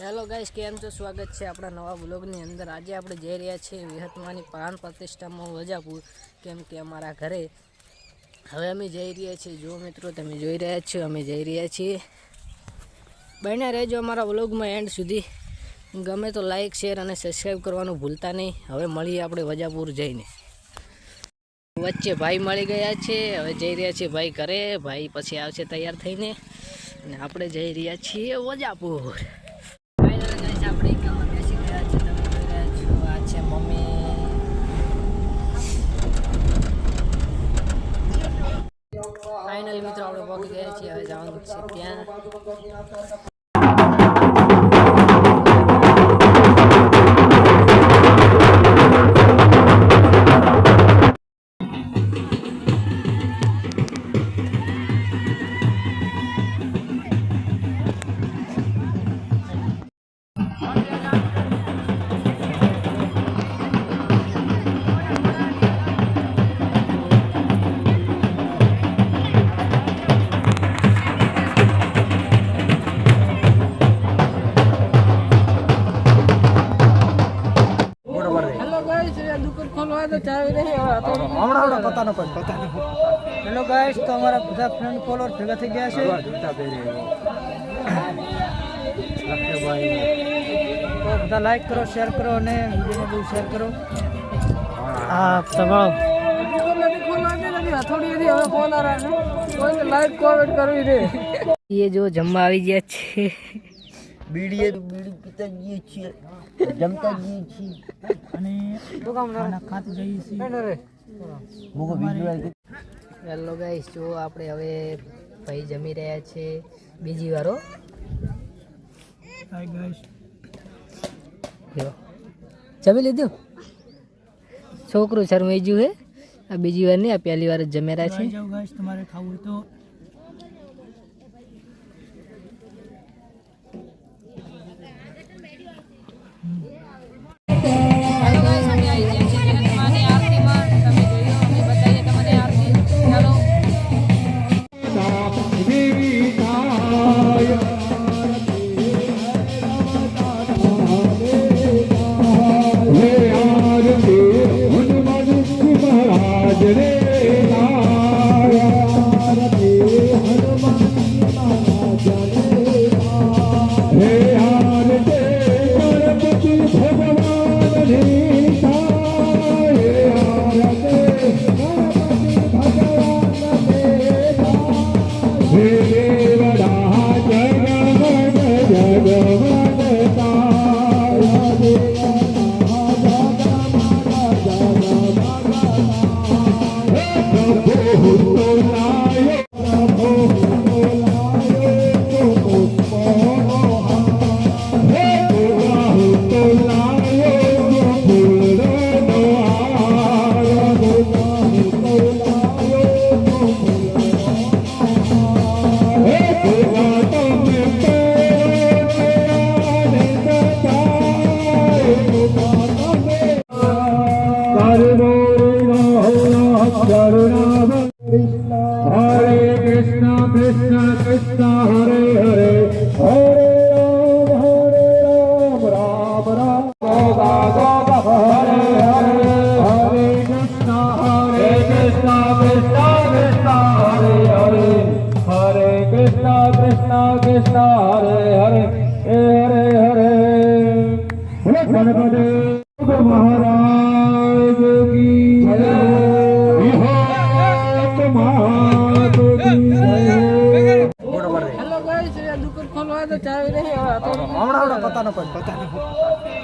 Hello guys, કેમ છો? સ્વાગત છે આપણા નવા બ્લોગની અંદર। આજે આપણે જઈ રહ્યા છીએ વિહતમાની પ્રાણ પ્રતિષ્ઠામાં વજાપુર, કેમ કે અમારા ઘરે હવે અમે જઈ રહ્યા છીએ। જો મિત્રો તમે જોઈ રહ્યા છો, અમે જઈ રહ્યા છીએ। બન્યા રહેજો અમારા બ્લોગમાં એન્ડ સુધી। ગમે તો લાઈક, શેર અને સબસ્ક્રાઈબ કરવાનું ભૂલતા નહીં। હવે મળીએ આપણે વજાપુર જઈને। વચ્ચે ભાઈ મળી ગયા છે, હવે જઈ રહ્યા છીએ ભાઈ ઘરે। ભાઈ પછી આવશે તૈયાર થઈને, અને આપણે જઈ રહ્યા છીએ વજાપુર। આપણે એકામાં બેસી ગયા છે, તમે જોઈ રહ્યા છો। આ છે મમ્મી। ફાઇનલ મિત્રો આપણે પહોંચી ગયા છીએ, હવે જવાનું છે ત્યાં। हेलो गाइस, तो हमारा બધા ફ્રેન્ડ ફોલોઅર ભેગા થઈ ગયા છે। તો બધા લાઈક કરો, શેર કરો અને વિડીયોને બહુ શેર કરો। હા તમારો લાઈક કોમેન્ટ કરવી રે। એ જો જમવા આવી ગયા છે। બીડી પીતા જઈએ છીએ, જમતા જઈએ છીએ અને ખાના ખાતા જઈએ છીએ। હેલો ગાઈસ, જો આપણે હવે ભાઈ જમી રહ્યા છે બીજી વારો। હાય ગાઈસ, જમી લીધું? છોકરું શરમાઈ ગયું હે। આ બીજી વાર નહીં, આ પહેલી વાર જ જમેરા છે। જાઓ ગાઈસ, તમારે ખાવું તો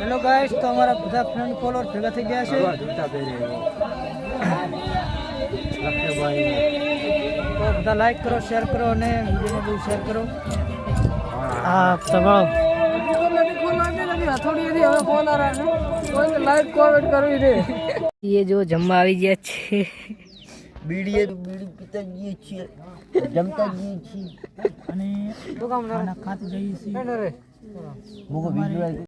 हेलो गाइस, तो हमारा બધા ફ્રેન્ડ ફોલોઅર ભેગા થઈ ગયા છે। તો બધા લાઈક કરો, શેર કરો અને વિડીયોને બહુ શેર કરો। હા તમારો લાઈક કોમેન્ટ કરવી રે। એ જો જમવા આવી ગયા છે। બીડી પીતા જઈએ છીએ, જમતા જઈએ છીએ અને ખાના ખાતા જઈએ છીએ।